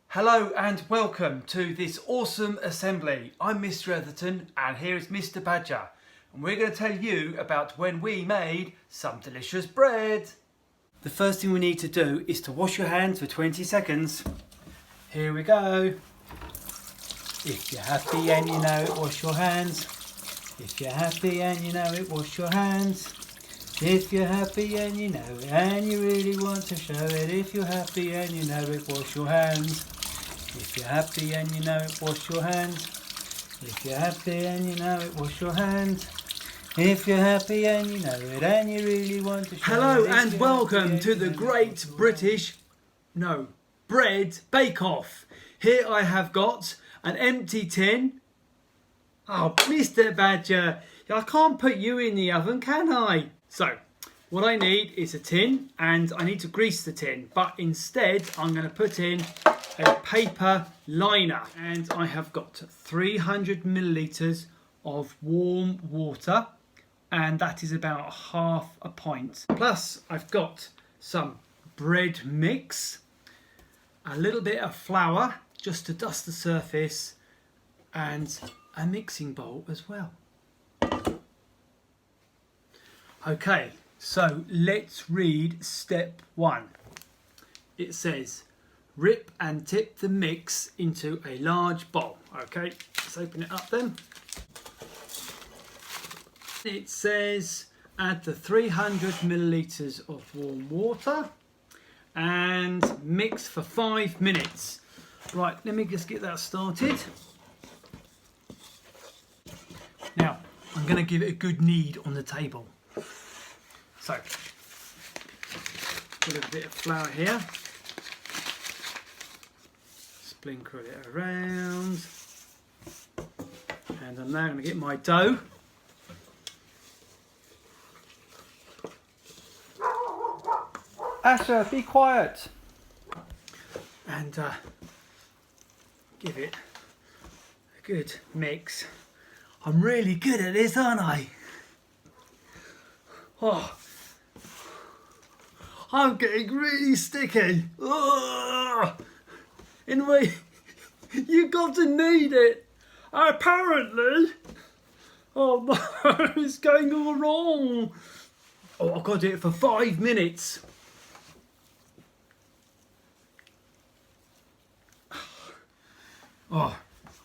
Hello and welcome to this awesome assembly. I'm Mr. Etherton and here is Mr. Badger, and we're going to tell you about when we made some delicious bread. The first thing we need to do is to wash your hands for 20 seconds. Here we go. If you're happy and you know it, wash your hands. If you're happy and you know it, wash your hands. If you're happy and you know it and you really want to show it, if you're happy and you know it, wash your hands. If you're happy and you know it, wash your hands. If you're happy and you know it, wash your hands. If you're happy and you know it and you really want to show it. Hello and welcome to the Great British Bread Bake Off. Here I have got an empty tin. Oh, Mr. Badger, I can't put you in the oven, can I? So, what I need is a tin and I need to grease the tin, but instead I'm going to put in a paper liner, and I have got 300 millilitres of warm water, and that is about half a pint. Plus I've got some bread mix, a little bit of flour just to dust the surface, and a mixing bowl as well. Okay, so let's read step 1. It says, rip and tip the mix into a large bowl. Okay, let's open it up then. It says, add the 300 millilitres of warm water and mix for 5 minutes. Right, let me just get that started. Now, I'm going to give it a good knead on the table. So, put a bit of flour here, sprinkle it around, and I'm now going to get my dough. Asher, be quiet! And give it a good mix. I'm really good at this, aren't I? Oh, I'm getting really sticky. Ugh. Anyway, you got to knead it. Apparently. Oh no, it's going all wrong. Oh, I've got to do it for 5 minutes. Oh,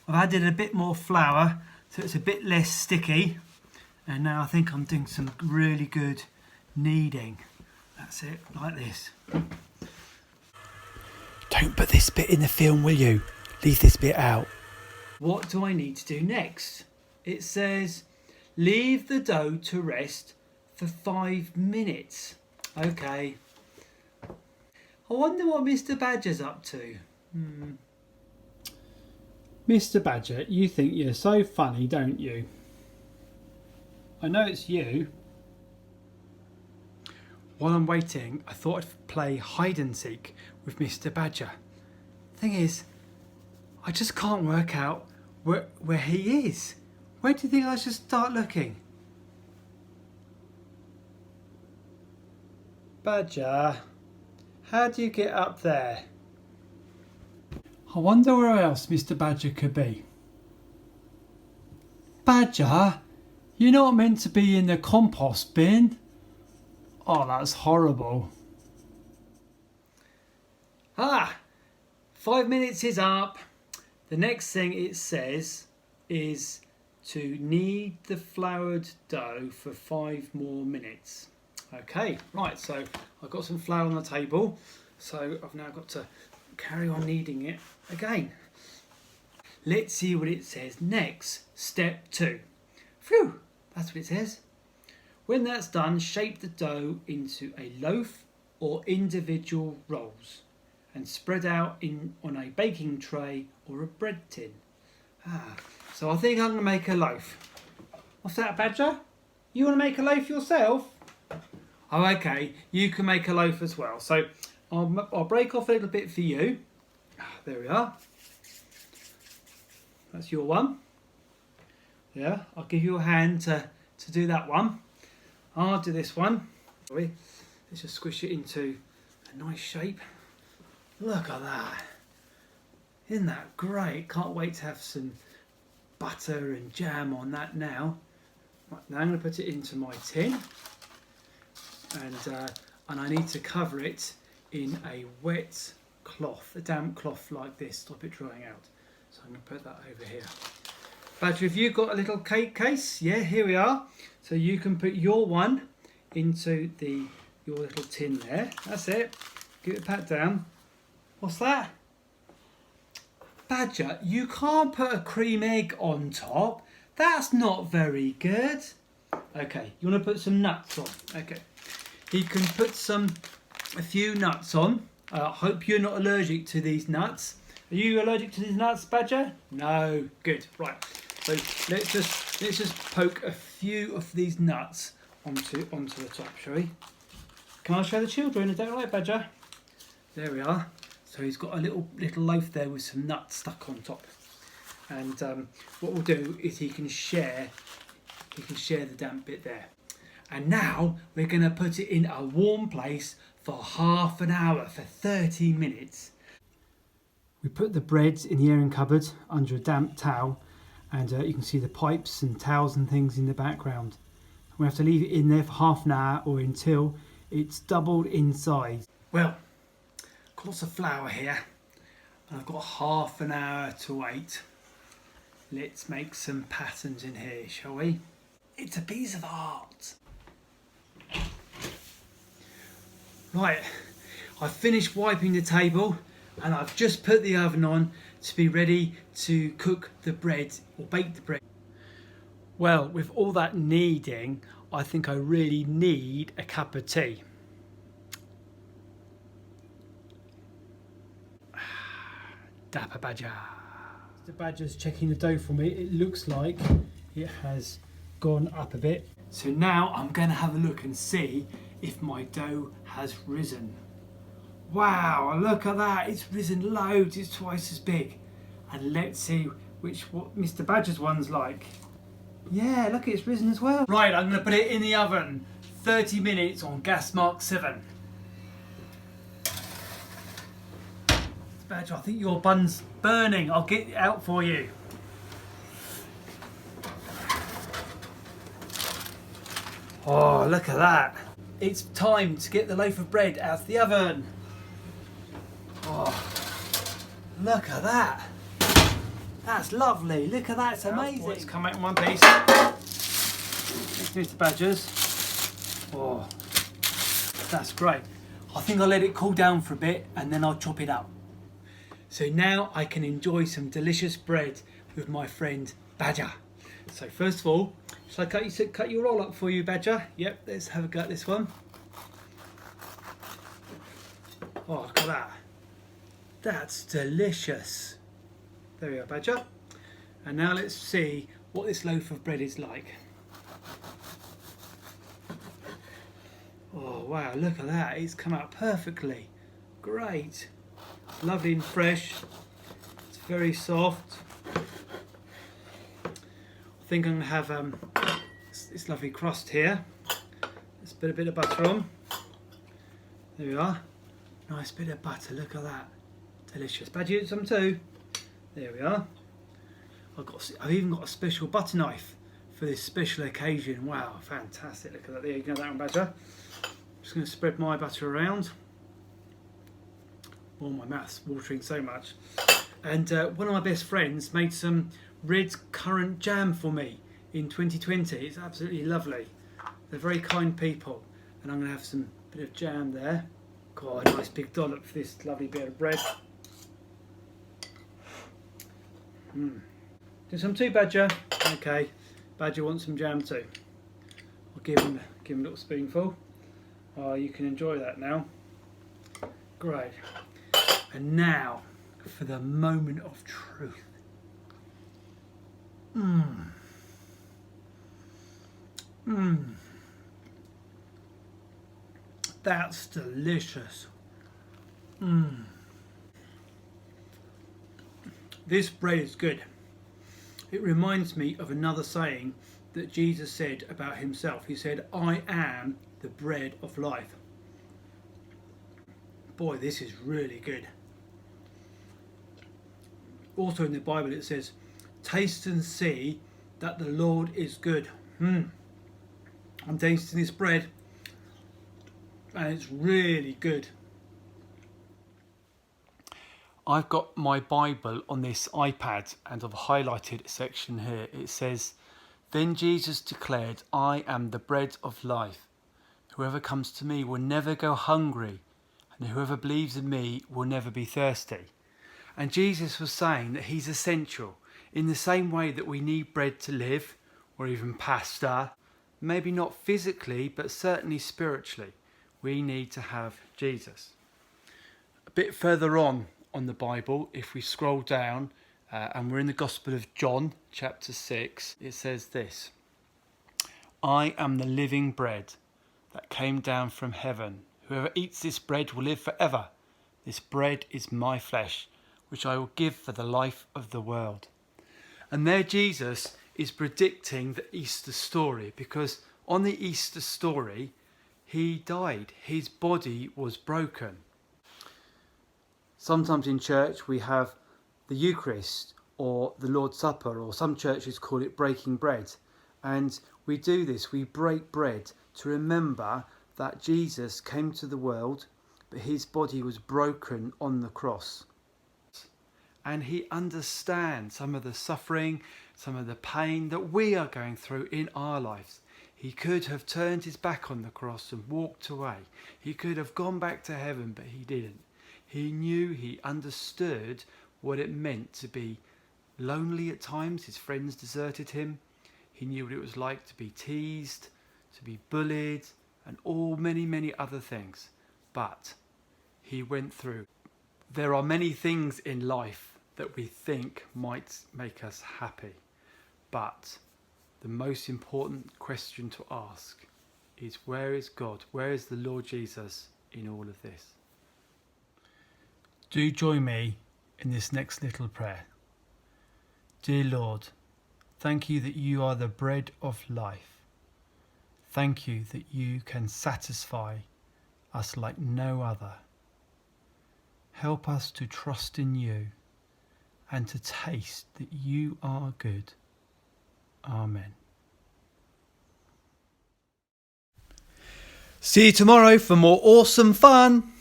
I've added a bit more flour so it's a bit less sticky. And now I think I'm doing some really good kneading. That's it, like this. Don't put this bit in the film, will you? Leave this bit out. What do I need to do next? It says, leave the dough to rest for 5 minutes. Okay. I wonder what Mr. Badger's up to. Mr. Badger, you think you're so funny, don't you? I know it's you. While I'm waiting, I thought I'd play hide and seek with Mr. Badger. Thing is, I just can't work out where he is. Where do you think I should start looking? Badger, how do you get up there? I wonder where else Mr. Badger could be. Badger? You're not meant to be in the compost bin. Oh, that's horrible. 5 minutes is up. The next thing it says is to knead the floured dough for 5 more minutes. Okay, right, so I've got some flour on the table, so I've now got to carry on kneading it again. Let's see what it says next. Step 2. Phew! That's what it says. When that's done, shape the dough into a loaf or individual rolls and spread out on a baking tray or a bread tin. So I think I'm going to make a loaf. What's that, Badger? You want to make a loaf yourself? Oh, okay. You can make a loaf as well. So I'll break off a little bit for you. There we are. That's your one. Yeah, I'll give you a hand to do that one. I'll do this one. Let's just squish it into a nice shape. Look at that. Isn't that great? Can't wait to have some butter and jam on that now. Right, now I'm going to put it into my tin, and I need to cover it in a wet cloth, a damp cloth like this, stop it drying out. So I'm going to put that over here. Badger, have you got a little cake case? Yeah, here we are. So you can put your one into your little tin there. That's it. Give it a pat down. What's that? Badger, you can't put a cream egg on top. That's not very good. Okay, you want to put some nuts on. Okay, you can put a few nuts on. I hope you're not allergic to these nuts. Are you allergic to these nuts, Badger? No. Good. Right. So let's just poke a few of these nuts onto the top, shall we? Can I show the children? Is that right, Badger? There we are. So he's got a little loaf there with some nuts stuck on top. And what we'll do is he can share the damp bit there. And now we're going to put it in a warm place for half an hour, for 30 minutes. We put the bread in the airing cupboard under a damp towel, and you can see the pipes and towels and things in the background. We have to leave it in there for half an hour or until it's doubled in size. Well, got lots of flour here, and I've got half an hour to wait. Let's make some patterns in here, shall we? It's a piece of art. Right, I've finished wiping the table and I've just put the oven on to be ready to cook the bread or bake the bread. Well, with all that kneading, I think I really need a cup of tea. Dapper Badger. The Badger's checking the dough for me. It looks like it has gone up a bit. So now I'm going to have a look and see if my dough has risen. Wow, look at that, it's risen loads, it's twice as big. And let's see what Mr. Badger's one's like. Yeah, look, it's risen as well. Right, I'm going to put it in the oven, 30 minutes on gas mark 7. Badger, I think your bun's burning. I'll get it out for you. Oh, look at that. It's time to get the loaf of bread out of the oven. Oh, look at that. That's lovely. Look at that, it's amazing. It's come out in one piece. Next Mr. Badger's. Oh, that's great. I think I'll let it cool down for a bit and then I'll chop it up. So now I can enjoy some delicious bread with my friend Badger. So first of all, shall I cut your roll up for you, Badger? Yep, let's have a go at this one. Oh, look at that. That's delicious. There we are, Badger. And now let's see what this loaf of bread is like. Oh wow, look at that. It's come out perfectly. Great. It's lovely and fresh. It's very soft. I think I'm going to have this lovely crust here. Let's put a bit of butter on. There we are. Nice bit of butter, look at that. Delicious. Badger, you want some too? There we are. I've even got a special butter knife for this special occasion. Wow, fantastic. Look at that. There you go, that one, Badger. Just going to spread my butter around. Oh, my mouth's watering so much. And one of my best friends made some red currant jam for me in 2020. It's absolutely lovely. They're very kind people. And I'm going to have some bit of jam there. God, a nice big dollop for this lovely bit of bread. Do some too, Badger? Okay, Badger wants some jam too. I'll give him a little spoonful. Oh, you can enjoy that now. Great. And now for the moment of truth. That's delicious. This bread is good. It reminds me of another saying that Jesus said about himself. He said, I am the bread of life. Boy, this is really good. Also in the Bible it says, taste and see that the Lord is good. I'm tasting this bread and it's really good. I've got my Bible on this iPad and I've highlighted a section here. It says, then Jesus declared, I am the bread of life. Whoever comes to me will never go hungry, and whoever believes in me will never be thirsty. And Jesus was saying that he's essential in the same way that we need bread to live, or even pasta, maybe not physically, but certainly spiritually. We need to have Jesus. A bit further on the Bible, if we scroll down, and we're in the Gospel of John, chapter 6, it says this, I am the living bread that came down from heaven. Whoever eats this bread will live forever. This bread is my flesh, which I will give for the life of the world. And there Jesus is predicting the Easter story, because on the Easter story, he died. His body was broken. Sometimes in church we have the Eucharist or the Lord's Supper, or some churches call it breaking bread. And we do this, we break bread to remember that Jesus came to the world, but his body was broken on the cross. And he understands some of the suffering, some of the pain that we are going through in our lives. He could have turned his back on the cross and walked away. He could have gone back to heaven, but he didn't. He knew, he understood what it meant to be lonely at times. His friends deserted him. He knew what it was like to be teased, to be bullied, and many other things. But he went through. There are many things in life that we think might make us happy. But the most important question to ask is, where is God? Where is the Lord Jesus in all of this? Do join me in this next little prayer. Dear Lord, thank you that you are the bread of life. Thank you that you can satisfy us like no other. Help us to trust in you and to taste that you are good. Amen. See you tomorrow for more awesome fun.